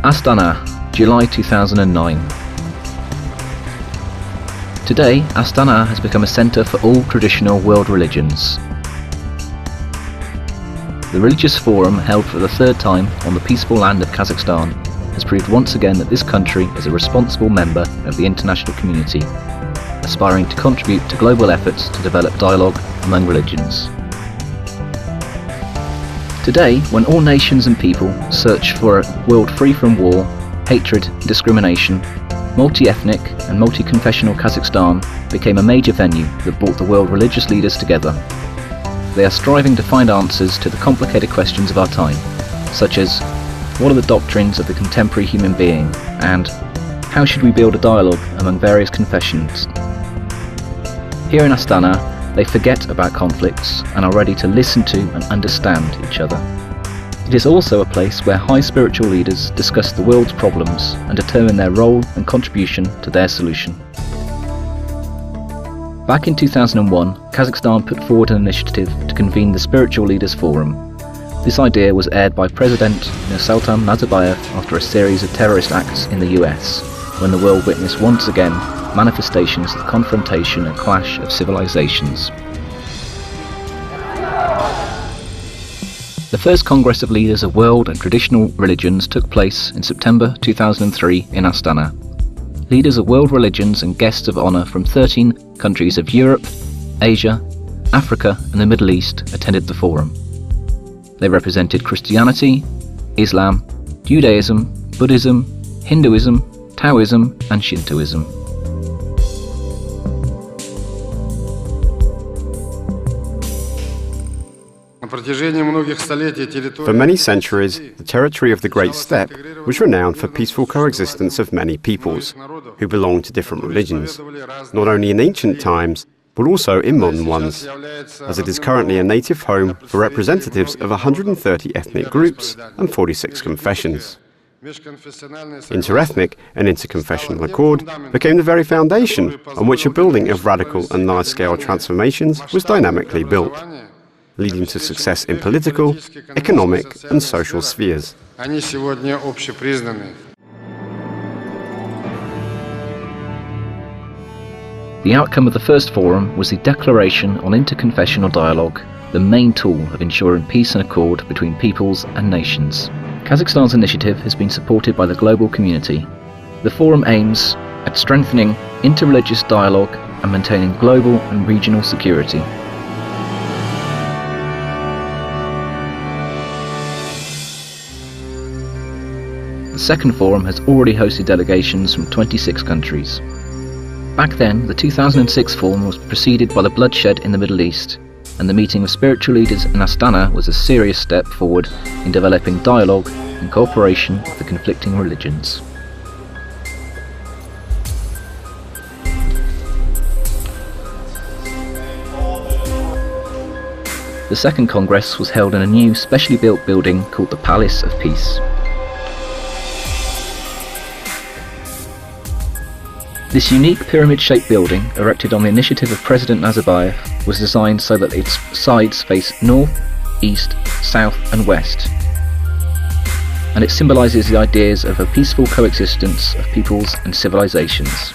Astana, July 2009. Today, Astana has become a centre for all traditional world religions. The religious forum, held for the third time on the peaceful land of Kazakhstan, has proved once again that this country is a responsible member of the international community, aspiring to contribute to global efforts to develop dialogue among religions. Today, when all nations and people search for a world free from war, hatred and discrimination, multi-ethnic and multi-confessional Kazakhstan became a major venue that brought the world religious leaders together. They are striving to find answers to the complicated questions of our time, such as what are the doctrines of the contemporary human being, and how should we build a dialogue among various confessions. Here in Astana, they forget about conflicts and are ready to listen to and understand each other. It is also a place where high spiritual leaders discuss the world's problems and determine their role and contribution to their solution. Back in 2001, Kazakhstan put forward an initiative to convene the Spiritual Leaders Forum. This idea was aired by President Nursultan Nazarbayev after a series of terrorist acts in the US, when the world witnessed once again manifestations of confrontation and clash of civilizations. The first Congress of Leaders of World and Traditional Religions took place in September 2003 in Astana. Leaders of world religions and guests of honour from 13 countries of Europe, Asia, Africa and the Middle East attended the forum. They represented Christianity, Islam, Judaism, Buddhism, Hinduism, Taoism and Shintoism. For many centuries, the territory of the Great Steppe was renowned for peaceful coexistence of many peoples, who belonged to different religions, not only in ancient times, but also in modern ones, as it is currently a native home for representatives of 130 ethnic groups and 46 confessions. Interethnic and interconfessional accord became the very foundation on which a building of radical and large-scale transformations was dynamically built, leading to success in political, economic and social spheres. The outcome of the first forum was the Declaration on Interconfessional Dialogue, the main tool of ensuring peace and accord between peoples and nations. Kazakhstan's initiative has been supported by the global community. The forum aims at strengthening interreligious dialogue and maintaining global and regional security. The second forum has already hosted delegations from 26 countries. Back then, the 2006 forum was preceded by the bloodshed in the Middle East, and the meeting of spiritual leaders in Astana was a serious step forward in developing dialogue and cooperation of the conflicting religions. The second Congress was held in a new, specially built building called the Palace of Peace. This unique pyramid-shaped building, erected on the initiative of President Nazarbayev, was designed so that its sides face north, east, south and west. And it symbolises the ideas of a peaceful coexistence of peoples and civilizations.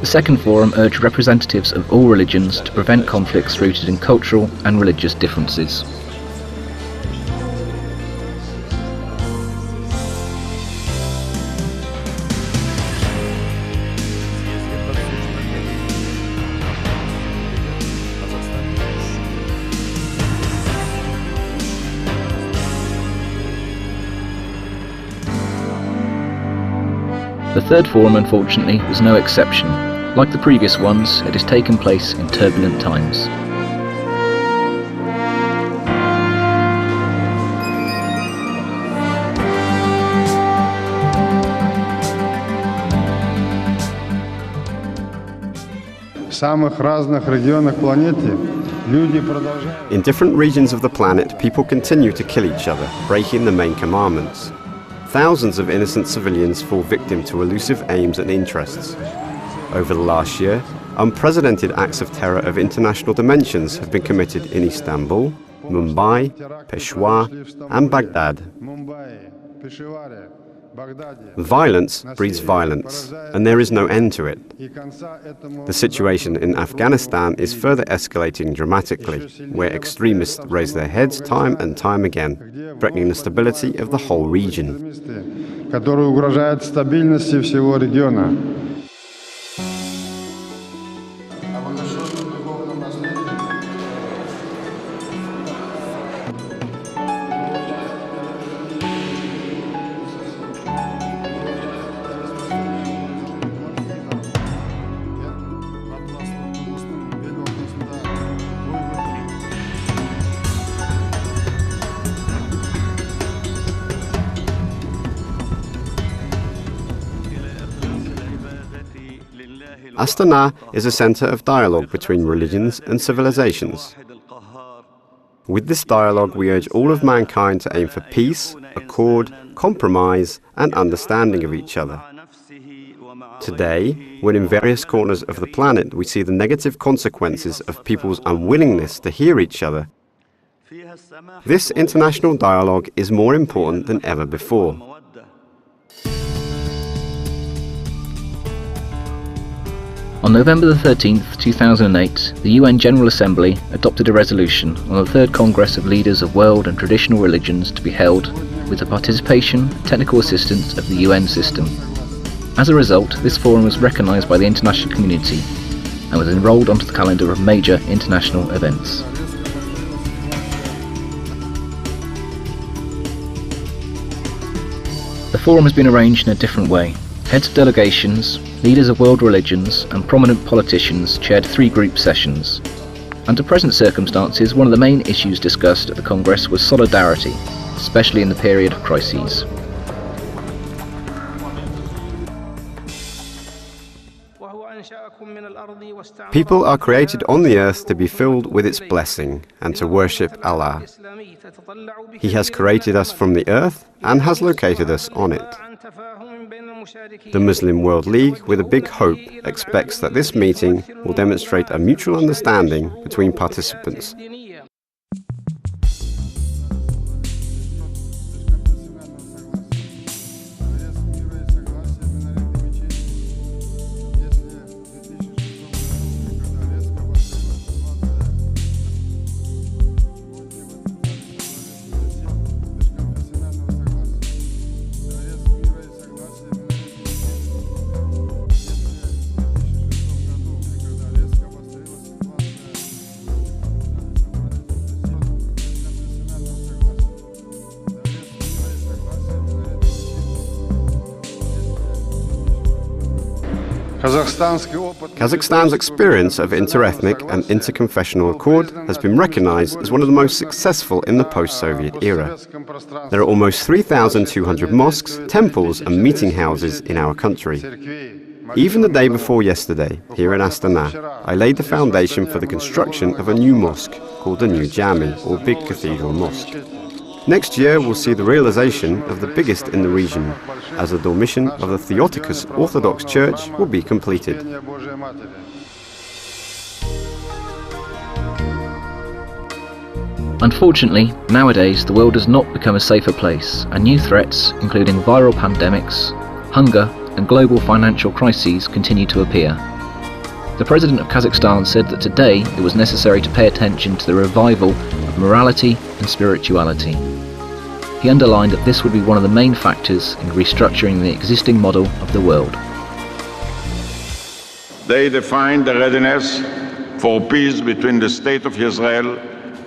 The second forum urged representatives of all religions to prevent conflicts rooted in cultural and religious differences. The third forum, unfortunately, was no exception. Like the previous ones, it has taken place in turbulent times. В самых разных регионах планеты In different regions of the planet, people continue to kill each other, breaking the main commandments. Thousands of innocent civilians fall victim to elusive aims and interests. Over the last year, unprecedented acts of terror of international dimensions have been committed in Istanbul, Mumbai, Peshawar, and Baghdad. Violence breeds violence, and there is no end to it. The situation in Afghanistan is further escalating dramatically, where extremists raise their heads time and time again, threatening the stability of the whole region. Astana is a center of dialogue between religions and civilizations. With this dialogue, we urge all of mankind to aim for peace, accord, compromise, and understanding of each other. Today, when in various corners of the planet we see the negative consequences of people's unwillingness to hear each other, this international dialogue is more important than ever before. On November 13, 2008, the UN General Assembly adopted a resolution on the Third Congress of Leaders of World and Traditional Religions to be held with the participation and technical assistance of the UN system. As a result, this forum was recognised by the international community and was enrolled onto the calendar of major international events. The forum has been arranged in a different way. Heads of delegations, leaders of world religions and prominent politicians chaired 3 group sessions. Under present circumstances, one of the main issues discussed at the Congress was solidarity, especially in the period of crises. People are created on the earth to be filled with its blessing and to worship Allah. He has created us from the earth and has located us on it. The Muslim World League, with a big hope, expects that this meeting will demonstrate a mutual understanding between participants. Kazakhstan's experience of interethnic and interconfessional accord has been recognized as one of the most successful in the post-Soviet era. There are almost 3,200 mosques, temples and meeting houses in our country. Even the day before yesterday, here in Astana, I laid the foundation for the construction of a new mosque called the New Jami, or Big Cathedral Mosque. Next year we'll see the realization of the biggest in the region, as the Dormition of the Theotokos Orthodox Church will be completed. Unfortunately, nowadays the world has not become a safer place, and new threats, including viral pandemics, hunger and global financial crises, continue to appear. The President of Kazakhstan said that today it was necessary to pay attention to the revival of morality and spirituality. He underlined that this would be one of the main factors in restructuring the existing model of the world. They defined the readiness for peace between the State of Israel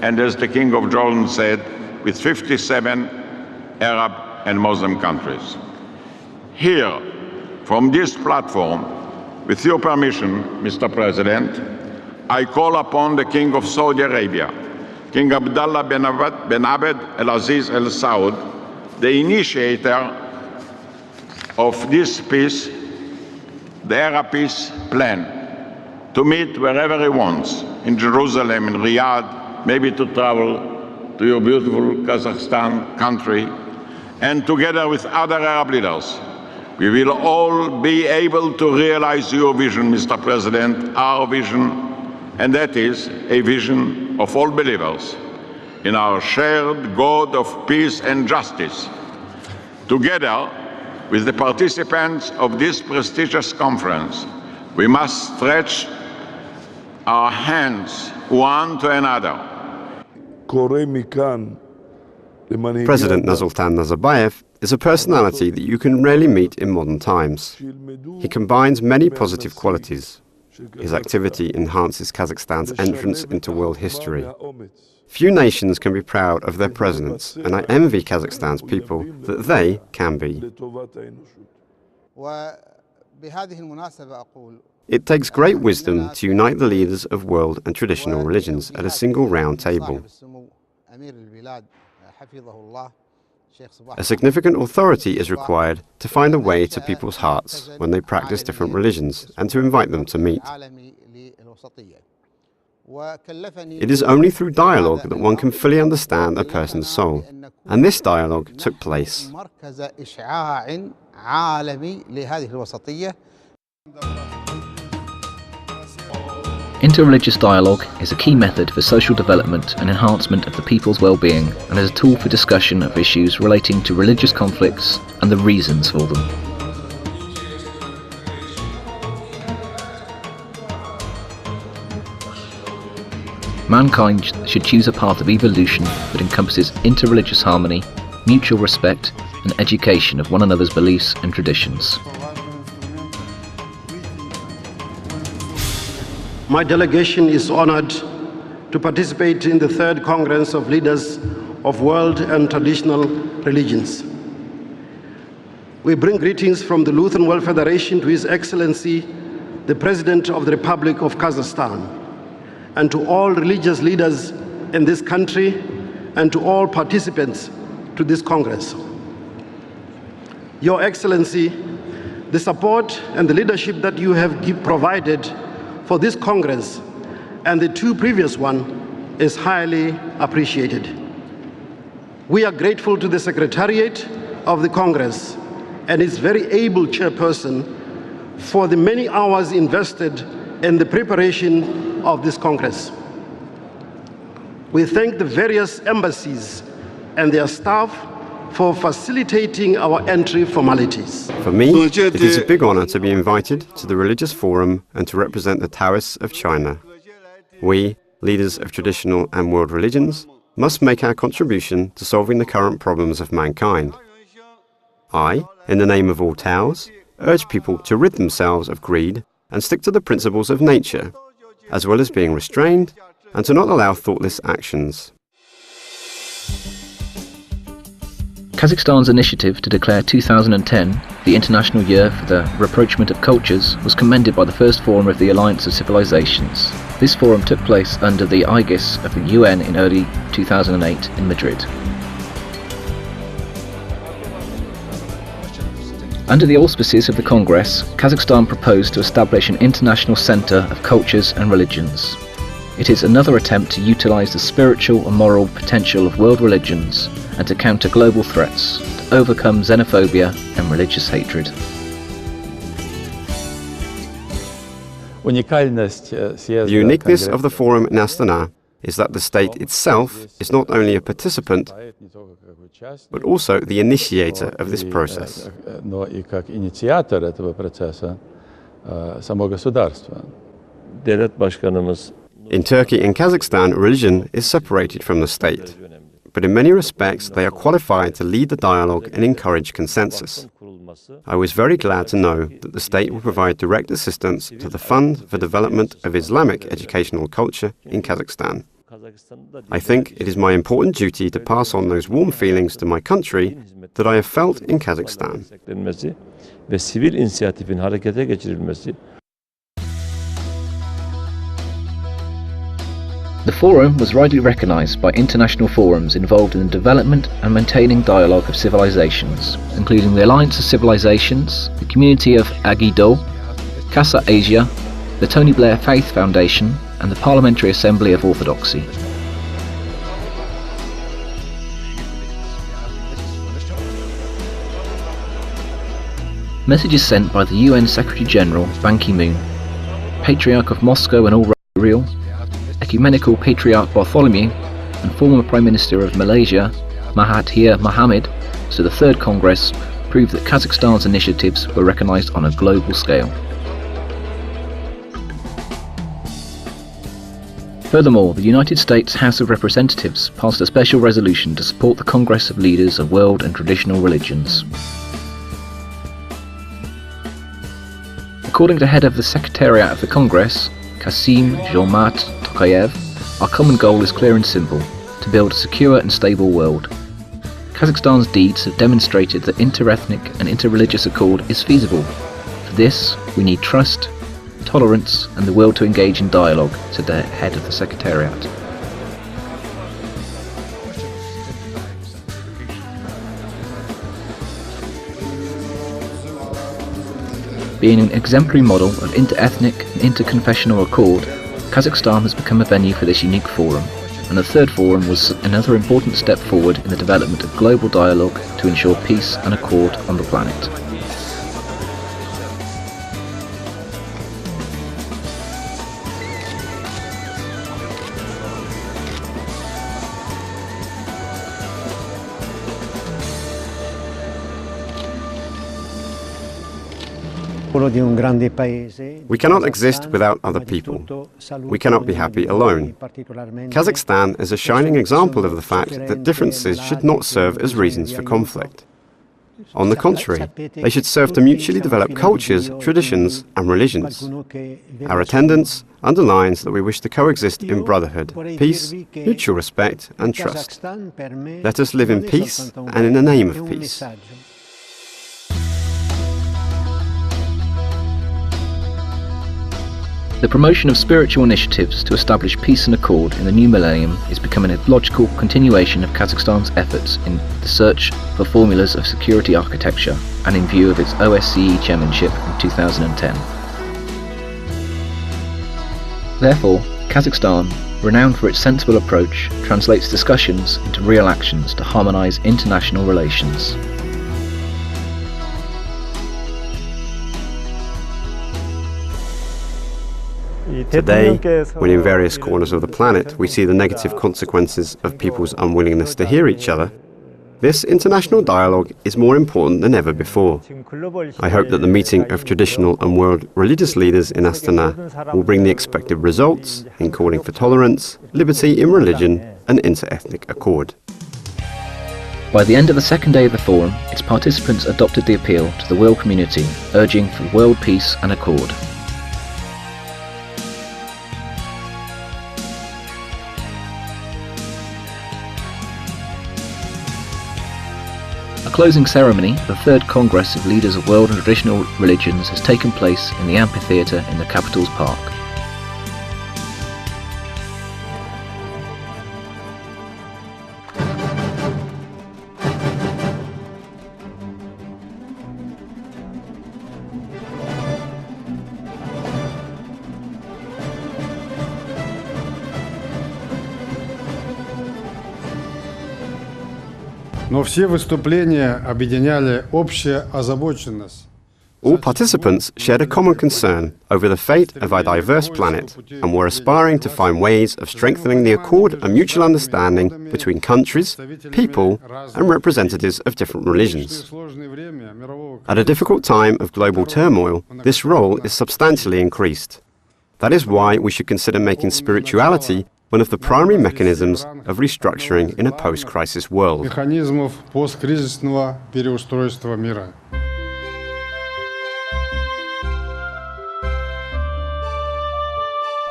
and, as the King of Jordan said, with 57 Arab and Muslim countries. Here, from this platform, with your permission, Mr. President, I call upon the King of Saudi Arabia, King Abdullah bin Abd al-Aziz Al Saud, the initiator of this peace, the Arab peace plan, to meet wherever he wants, in Jerusalem, in Riyadh, maybe to travel to your beautiful Kazakhstan country, and together with other Arab leaders, we will all be able to realize your vision, Mr. President, our vision, and that is a vision of all believers in our shared God of peace and justice. Together with the participants of this prestigious conference, we must stretch our hands one to another. President Nursultan Nazarbayev is a personality that you can rarely meet in modern times. He combines many positive qualities. His activity enhances Kazakhstan's entrance into world history. Few nations can be proud of their presidents, and I envy Kazakhstan's people that they can be. It takes great wisdom to unite the leaders of world and traditional religions at a single round table. A significant authority is required to find a way to people's hearts when they practice different religions and to invite them to meet. It is only through dialogue that one can fully understand a person's soul, and this dialogue took place. Interreligious dialogue is a key method for social development and enhancement of the people's well-being, and is a tool for discussion of issues relating to religious conflicts and the reasons for them. Mankind should choose a path of evolution that encompasses interreligious harmony, mutual respect, and education of one another's beliefs and traditions. My delegation is honored to participate in the third Congress of Leaders of World and Traditional Religions. We bring greetings from the Lutheran World Federation to His Excellency, the President of the Republic of Kazakhstan, and to all religious leaders in this country, and to all participants to this Congress. Your Excellency, the support and the leadership that you have provided for this Congress and the two previous ones is highly appreciated. We are grateful to the Secretariat of the Congress and its very able chairperson for the many hours invested in the preparation of this Congress. We thank the various embassies and their staff for facilitating our entry formalities. For me, it is a big honor to be invited to the Religious Forum and to represent the Taoists of China. We, leaders of traditional and world religions, must make our contribution to solving the current problems of mankind. I, in the name of all Taoists, urge people to rid themselves of greed and stick to the principles of nature, as well as being restrained and to not allow thoughtless actions. Kazakhstan's initiative to declare 2010 the International Year for the Rapprochement of Cultures was commended by the first forum of the Alliance of Civilizations. This forum took place under the aegis of the UN in early 2008 in Madrid. Under the auspices of the Congress, Kazakhstan proposed to establish an international centre of cultures and religions. It is another attempt to utilize the spiritual and moral potential of world religions and to counter global threats, to overcome xenophobia and religious hatred. The uniqueness of the forum in Astana is that the state itself is not only a participant, but also the initiator of this process. In Turkey and Kazakhstan, religion is separated from the state, but in many respects they are qualified to lead the dialogue and encourage consensus. I was very glad to know that the state will provide direct assistance to the Fund for Development of Islamic Educational Culture in Kazakhstan. I think it is my important duty to pass on those warm feelings to my country that I have felt in Kazakhstan. The forum was widely recognized by international forums involved in the development and maintaining dialogue of civilizations, including the Alliance of Civilizations, the Community of Agido, Casa Asia, the Tony Blair Faith Foundation, and the Parliamentary Assembly of Orthodoxy. Messages sent by the UN Secretary-General Ban Ki-moon, Patriarch of Moscow and all Real, Ecumenical Patriarch Bartholomew, and former Prime Minister of Malaysia Mahathir Mohamad to the Third Congress proved that Kazakhstan's initiatives were recognised on a global scale. Furthermore, the United States House of Representatives passed a special resolution to support the Congress of Leaders of World and Traditional Religions. According to head of the Secretariat of the Congress, Kassym-Jomart Tokayev, our common goal is clear and simple: to build a secure and stable world. Kazakhstan's deeds have demonstrated that inter-ethnic and inter-religious accord is feasible. For this, we need trust, tolerance, and the will to engage in dialogue, said the head of the Secretariat. Being an exemplary model of inter-ethnic and inter-confessional accord, Kazakhstan has become a venue for this unique forum, and the third forum was another important step forward in the development of global dialogue to ensure peace and accord on the planet. We cannot exist without other people. We cannot be happy alone. Kazakhstan is a shining example of the fact that differences should not serve as reasons for conflict. On the contrary, they should serve to mutually develop cultures, traditions, and religions. Our attendance underlines that we wish to coexist in brotherhood, peace, mutual respect, and trust. Let us live in peace and in the name of peace. The promotion of spiritual initiatives to establish peace and accord in the new millennium is becoming a logical continuation of Kazakhstan's efforts in the search for formulas of security architecture and in view of its OSCE chairmanship in 2010. Therefore, Kazakhstan, renowned for its sensible approach, translates discussions into real actions to harmonise international relations. Today, when in various corners of the planet we see the negative consequences of people's unwillingness to hear each other, this international dialogue is more important than ever before. I hope that the meeting of traditional and world religious leaders in Astana will bring the expected results in calling for tolerance, liberty in religion, and inter-ethnic accord. By the end of the second day of the forum, its participants adopted the appeal to the world community, urging for world peace and accord. A closing ceremony, the Third Congress of Leaders of World and Traditional Religions, has taken place in the amphitheatre in the capital's park. Но все выступления объединяли общая озабоченность. All participants shared a common concern over the fate of our diverse planet and were aspiring to find ways of strengthening the accord and mutual understanding between countries, people, and representatives of different religions. At a difficult time of global turmoil, this role is substantially increased. That is why we should consider making spirituality one of the primary mechanisms of restructuring in a post-crisis world. Механизмов посткризисного переустройства мира.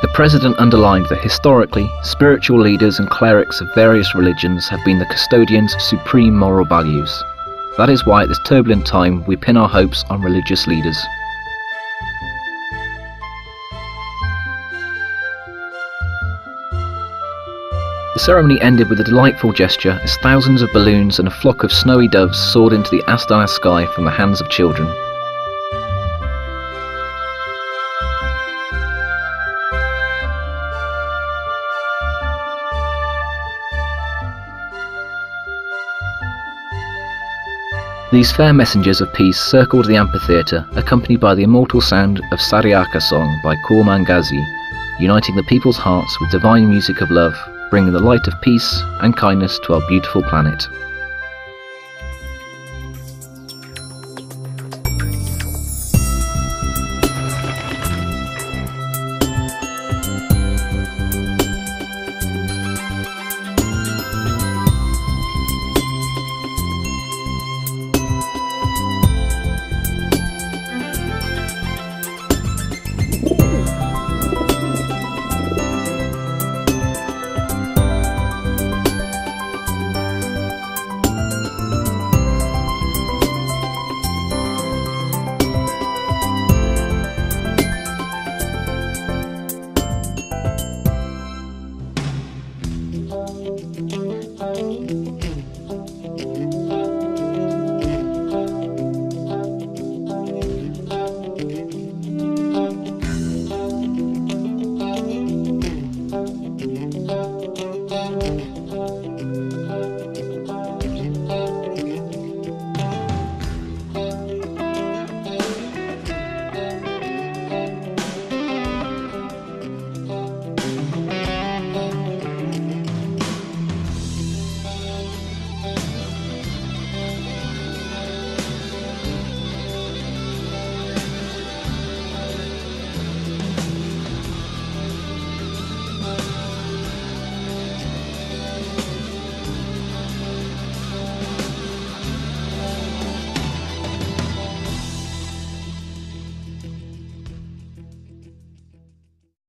The President underlined that historically, spiritual leaders and clerics of various religions have been the custodians of supreme moral values. That is why at this turbulent time we pin our hopes on religious leaders. The ceremony ended with a delightful gesture as thousands of balloons and a flock of snowy doves soared into the Astana sky from the hands of children. These fair messengers of peace circled the amphitheatre, accompanied by the immortal sound of Sariaka song by Kurman Ghazi, uniting the people's hearts with divine music of love, bringing the light of peace and kindness to our beautiful planet.